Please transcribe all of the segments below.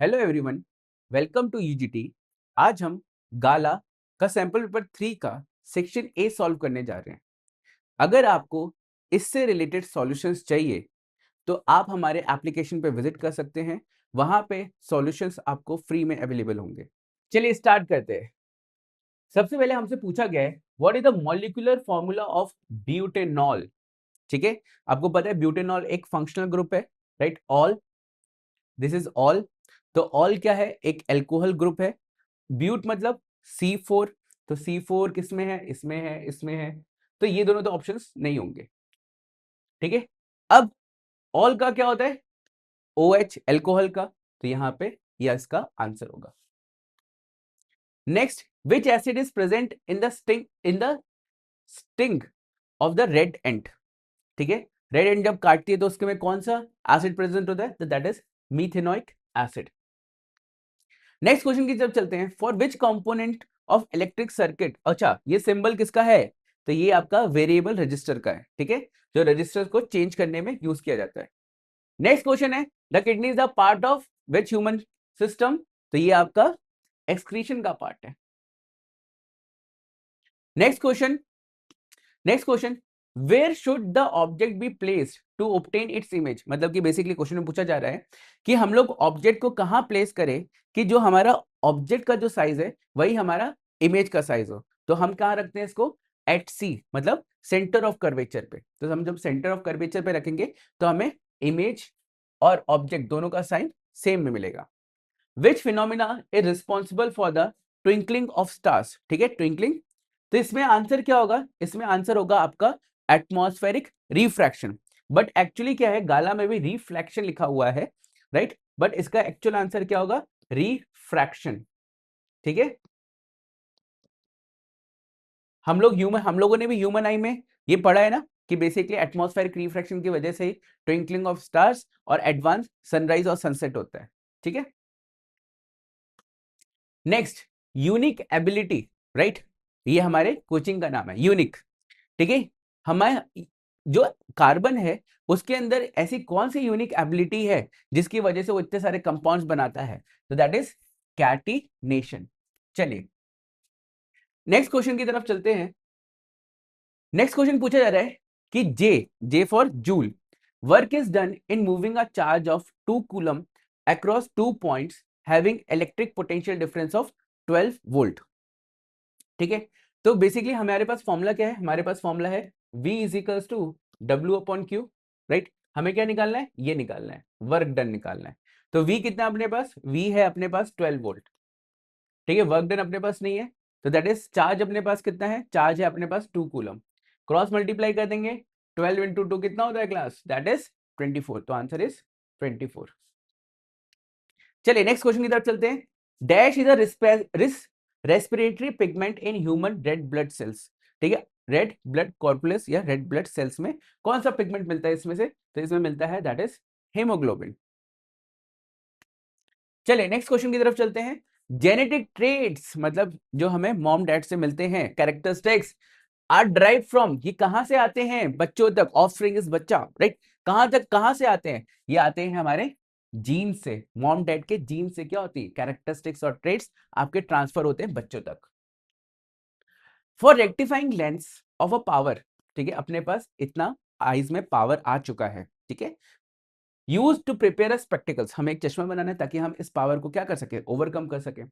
Hello everyone, welcome to UGT. आज हम गाला का सैंपल पेपर 3 का सेक्शन ए सॉल्व करने जा रहे हैं। अगर आपको इससे रिलेटेड सॉल्यूशंस चाहिए तो आप हमारे एप्लीकेशन पे विजिट कर सकते हैं। वहां पे सॉल्यूशंस आपको फ्री में अवेलेबल होंगे। चलिए स्टार्ट करते हैं। सबसे पहले हमसे पूछा गया है what is the molecular formula of butanol. ठीक है, आपको पता है ब्यूटेनॉल एक फंक्शनल ग्रुप है, right? All, this is all. तो ऑल क्या है? एक एल्कोहल ग्रुप है। ब्यूट मतलब C4, तो C4 किस में है? इसमें है, इसमें है। तो ये दोनों तो ऑप्शंस नहीं होंगे। ठीक है, अब ऑल का क्या होता है? OH, एल्कोहल का। तो यहां पे यह इसका आंसर होगा। Next, which acid is present in the sting of the red एंट। ठीक है, रेड एंट जब काटती है तो उसके में कौन सा एसिड प्रेजेंट होता है? तो that is methanoic acid. Next question की तरफ चलते हैं। For which component of electric circuit, अच्छा ये सिंबल किसका है? तो ये आपका वेरिएबल रजिस्टर का है। ठीक है, जो रजिस्टर को चेंज करने में यूज किया जाता है। नेक्स्ट क्वेश्चन है the kidney is the part of which human system. तो ये आपका एक्सक्रीशन का पार्ट है। Next question where should the object be placed to obtain its image. मतलब कि बेसिकली क्वेश्चन में पूछा जा रहा है कि हम लोग ऑब्जेक्ट को कहां प्लेस करें कि जो हमारा ऑब्जेक्ट का जो साइज है वही हमारा इमेज का साइज हो। तो हम कहां रखते हैं इसको? एट सी, मतलब सेंटर ऑफ कर्वेचर पे। तो हम जब सेंटर ऑफ कर्वेचर पे रखेंगे तो हमें इमेज और ऑब्जेक्ट दोनों का साइन सेम में मिलेगा। Which phenomena is responsible for the twinkling of stars. ठीक है, ट्विंकलिंग। तो इसमें आंसर क्या होगा? इसमें आंसर होगा आपका एटमॉस्फेरिक रिफ्रैक्शन। बट एक्चुअली क्या है, गाला में भी रिफ्लेक्शन लिखा हुआ है, राइट? बट इसका एक्चुअल आंसर क्या होगा? रिफ्रैक्शन। ठीक है, हम लोगों ने भी ह्यूमन आई में ये पढ़ा है ना कि बेसिकली एटमॉस्फेरिक रिफ्रैक्शन की वजह से ही ट्विंकलिंग ऑफ स्टार्स और एडवांस सनराइज और सनसेट होता है। ठीक है, नेक्स्ट, यूनिक एबिलिटी, राइट? ये हमारे कोचिंग का नाम है, यूनिक। ठीक है, हमारे जो कार्बन है उसके अंदर ऐसी कौन सी यूनिक एबिलिटी है जिसकी वजह से वो इतने सारे कंपाउंड्स बनाता है? तो दैट इज कैटिनेशन। चलिए नेक्स्ट क्वेश्चन की तरफ चलते हैं। नेक्स्ट क्वेश्चन पूछा जा रहा है कि J for joule, work is done in moving a charge of 2 coulomb across 2 points having electric potential difference of 12 volt. ठीक है, तो बेसिकली हमारे पास फॉर्मूला क्या है? हमारे पास फॉर्मूला है V is equals to W upon Q, right? हमें क्या निकालना है? ये निकालना है, वर्क डन निकालना है। तो V कितना अपने पास? V है अपने पास 12 वोल्ट। ठीक है, वर्क डन अपने पास नहीं है, तो दैट इज चार्ज अपने पास कितना है? चार्ज है अपने पास 2 कूलम। क्रॉस मल्टीप्लाई कर देंगे, 12 इंटू 2 कितना होता है क्लास? That is 24। तो आंसर इज 24। चलिए नेक्स्ट क्वेश्चन की तरफ चलते हैं। Dash is a respiratory pigment in human red blood cells. ठीक है, रेड ब्लड कॉर्पुलस या रेड ब्लड सेल्स में कौन सा पिगमेंट मिलता है इसमें से? तो इसमें मिलता है दैट इज हेमोग्लोबिन। चलिए नेक्स्ट क्वेश्चन की तरफ चलते हैं। जेनेटिक ट्रेट्स मतलब जो हमें मॉम डैड से मिलते हैं, कैरेक्टरिस्टिक्स आर ड्राइव फ्रॉम, ये कहां से आते हैं? बच्चों तक, ऑफस्प्रिंग इज बच्चा, राइट? कहां तक, कहां से आते हैं? ये आते हैं हमारे जीन से। मॉम डैड के जीन से क्या होती है? कैरेक्टरिस्टिक्स और ट्रेट्स आपके ट्रांसफर होते हैं बच्चों तक। For rectifying lens of a power, ठीक है, अपने पास इतना आईज में पावर आ चुका है। ठीक है, यूज टू प्रिपेयर स्पेक्टिकल्स, हमें एक चश्मा बनाना है ताकि हम इस पावर को क्या कर सके? ओवरकम कर सके।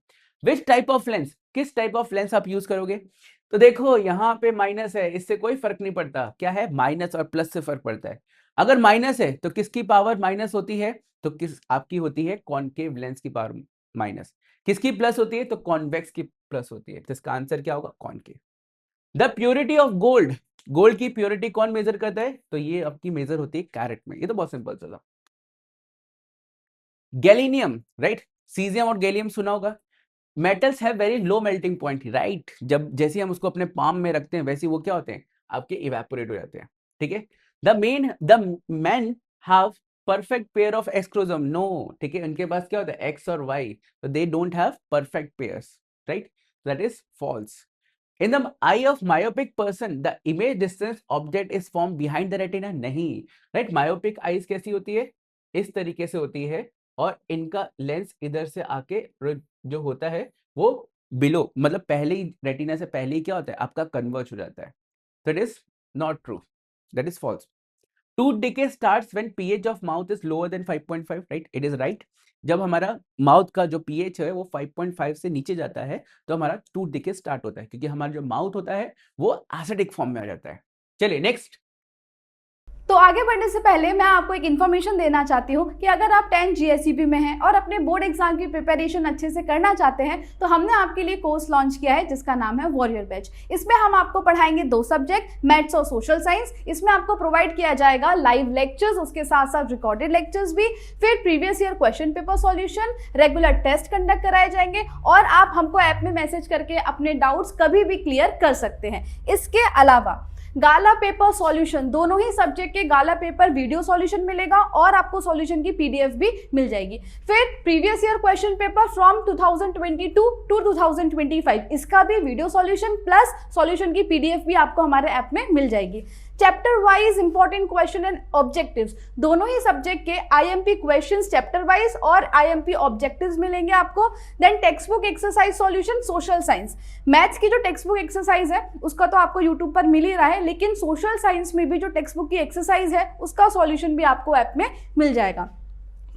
विच टाइप ऑफ लेंस, किस टाइप ऑफ लेंस आप यूज करोगे? तो देखो यहाँ पे माइनस है, इससे कोई फर्क नहीं पड़ता। क्या है? माइनस और प्लस से फर्क पड़ता है। अगर माइनस है तो किसकी पावर माइनस होती है? तो किस आपकी होती है? कॉनकेव लेंस की पावर माइनस। किसकी प्लस होती है? तो कॉन्वेक्स की प्लस होती है। तो इसका आंसर क्या होगा? Concave. The purity of gold, gold की प्योरिटी कौन मेजर करता है? तो ये आपकी मेजर होती है कैरेट में। ये तो बहुत सिंपल सा था। गैलीनियम, राइट? सीजियम और गैलियम सुना होगा। Metals have very low melting point, right? जब जैसे हम उसको अपने पाम में रखते हैं वैसे वो क्या होते हैं? आपके इवेपोरेट हो जाते हैं। ठीक है, the man have perfect pair of X chromosome, no. ठीक है, उनके पास क्या होता है? एक्स और वाई, तो they don't have perfect pairs, right? That is false. In the eye of myopic person the image distance object is form behind the retina, नहीं, right? Myopic eyes कैसी होती है? इस तरीके से होती है और इनका लेंस इधर से आके जो होता है वो बिलो, मतलब पहले ही रेटिना से पहले ही क्या होता है आपका कन्वर्ज हो जाता है। तो it is not true, that is false. Tooth decay starts when pH of mouth is lower than 5.5, right? It is right. जब हमारा माउथ का जो pH है वो 5.5 से नीचे जाता है तो हमारा टूथ डिके स्टार्ट होता है, क्योंकि हमारा जो माउथ होता है वो एसिडिक फॉर्म में आ जाता है। चलिए नेक्स्ट। तो आगे बढ़ने से पहले मैं आपको एक इन्फॉर्मेशन देना चाहती हूँ कि अगर आप 10 GSEB में हैं और अपने बोर्ड एग्जाम की प्रिपरेशन अच्छे से करना चाहते हैं तो हमने आपके लिए कोर्स लॉन्च किया है जिसका नाम है वॉरियर बैच। इसमें हम आपको पढ़ाएंगे 2 सब्जेक्ट, मैथ्स और सोशल साइंस। इसमें आपको प्रोवाइड किया जाएगा लाइव लेक्चर्स, उसके साथ साथ रिकॉर्डेड लेक्चर्स भी, फिर previous year question paper solution, regular test conduct कराए जाएंगे और आप हमको ऐप में मैसेज करके अपने डाउट्स कभी भी क्लियर कर सकते हैं। इसके अलावा गाला पेपर सॉल्यूशन, दोनों ही सब्जेक्ट के गाला पेपर वीडियो सॉल्यूशन मिलेगा और आपको सॉल्यूशन की PDF भी मिल जाएगी। फिर previous year question paper from 2022 to 2025, इसका भी वीडियो सॉल्यूशन प्लस सॉल्यूशन की PDF भी आपको हमारे ऐप में मिल जाएगी। Chapter wise important question and objectives, दोनों ही सब्जेक्ट के IMP क्वेश्चंस चैप्टर वाइज और IMP ऑब्जेक्टिव्स मिलेंगे आपको। Then text book exercise solution social science, maths की जो टेक्स्ट बुक एक्सरसाइज है उसका तो आपको यूट्यूब पर मिल ही रहा है, लेकिन सोशल साइंस में भी जो टेक्स्ट बुक की एक्सरसाइज है उसका सॉल्यूशन भी आपको ऐप में मिल जाएगा।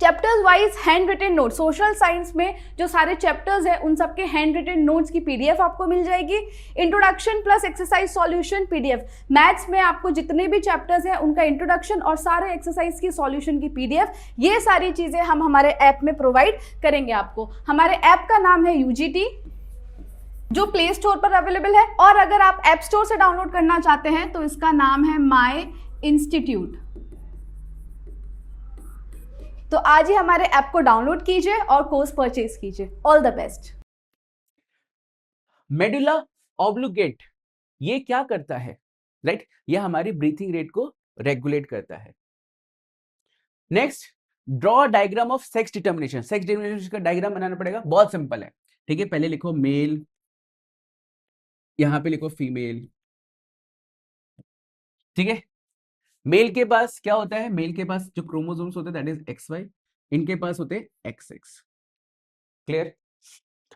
Chapters wise hand written note, social science में जो सारे चैप्टर्स हैं उन सबके हैंड रिटन नोट्स की PDF आपको मिल जाएगी। Introduction plus exercise solution PDF, maths में आपको जितने भी चैप्टर्स हैं उनका इंट्रोडक्शन और सारे एक्सरसाइज की सॉल्यूशन की PDF, ये सारी चीजें हम हमारे ऐप में प्रोवाइड करेंगे आपको। हमारे ऐप का नाम है UGT, जो प्ले स्टोर पर अवेलेबल है, और अगर आप ऐप स्टोर से डाउनलोड करना चाहते हैं तो इसका नाम है माई इंस्टीट्यूट। तो आज ही हमारे ऐप को डाउनलोड कीजिए और कोर्स परचेज कीजिए। All the best. Medulla obligate ये क्या करता है, राइट? ये हमारी ब्रीथिंग रेट को रेगुलेट करता है। Next, draw diagram of sex determination. Sex determination का डायग्राम बनाना पड़ेगा, बहुत सिंपल है, ठीक है। पहले लिखो मेल, यहां पे लिखो फीमेल, ठीक है। मेल के पास क्या होता है, मेल के पास जो क्रोमोसोम्स होते हैं दैट इज XY, इनके पास होते हैं XX। क्लियर?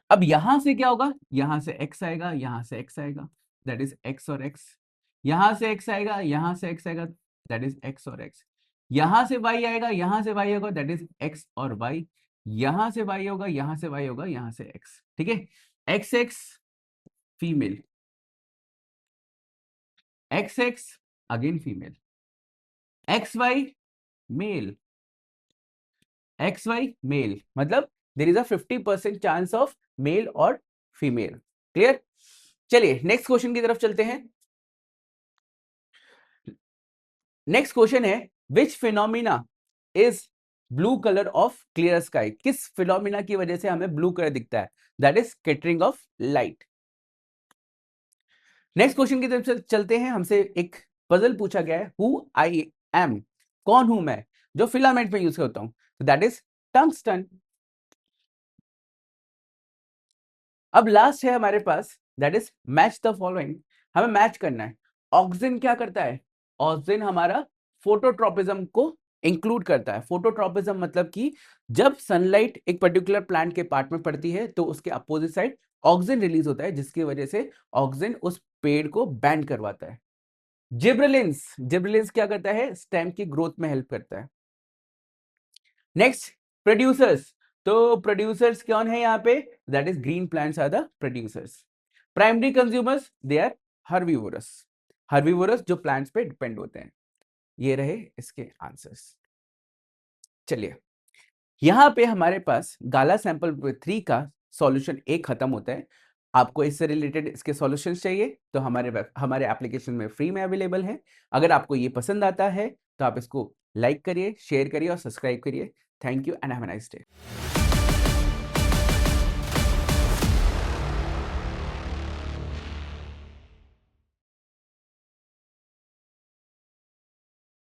अब यहां से क्या होगा, यहां से X आएगा, यहां से X आएगा, दैट इज X और X। यहां से X आएगा, यहां से X आएगा, दैट इज X और X। यहां से Y आएगा, यहां से Y होगा, दैट इज X और Y। यहां से Y होगा, यहां से Y होगा, यहां से X, ठीक है। XX female, XX again female, XY male, XY male, मतलब there is a 50% chance of male और फीमेल। क्लियर? चलिए नेक्स्ट क्वेश्चन की तरफ चलते हैं। नेक्स्ट क्वेश्चन है which phenomena is blue colour of clear sky. किस फिनोमिना की वजह से हमें ब्लू कलर दिखता है, that is scattering of light. Next question की तरफ चलते हैं। हमसे एक पजल पूछा गया है, हु आई एम, कौन हूं मैं, जो फिलामेंट में यूज करता हूं, दैट इज टंगस्टन। अब लास्ट है हमारे पास, that is match the following. हमें मैच करना है। ऑक्सीजन क्या करता है, ऑक्सीजन हमारा फोटोट्रोपिज्म को इंक्लूड करता है। फोटोट्रोपिज्म मतलब कि जब सनलाइट एक पर्टिकुलर प्लांट के पार्ट में पड़ती है तो उसके अपोजिट साइड ऑक्सीजन रिलीज होता है, जिसकी वजह से ऑक्सीजन उस पेड़ को बैंड करवाता है। जिब्रेलिंस, जिब्रेलिंस क्या करता है, स्टेम की ग्रोथ में हेल्प करता है। नेक्स्ट, प्रोड्यूसर्स, तो प्रोड्यूसर्स कौन है यहाँ पे, that is green plants are the producers. Primary consumers, they are herbivores, herbivores जो प्लांट्स पे डिपेंड होते हैं। ये रहे इसके आंसर्स। चलिए यहाँ पे हमारे पास गाला सैंपल 3 का सॉल्यूशन 1 खत्म होता है। आपको इससे रिलेटेड इसके सॉल्यूशंस चाहिए तो हमारे एप्लीकेशन में फ्री में अवेलेबल है। अगर आपको ये पसंद आता है तो आप इसको लाइक करिए, शेयर करिए और सब्सक्राइब करिए। Thank you and have a nice day.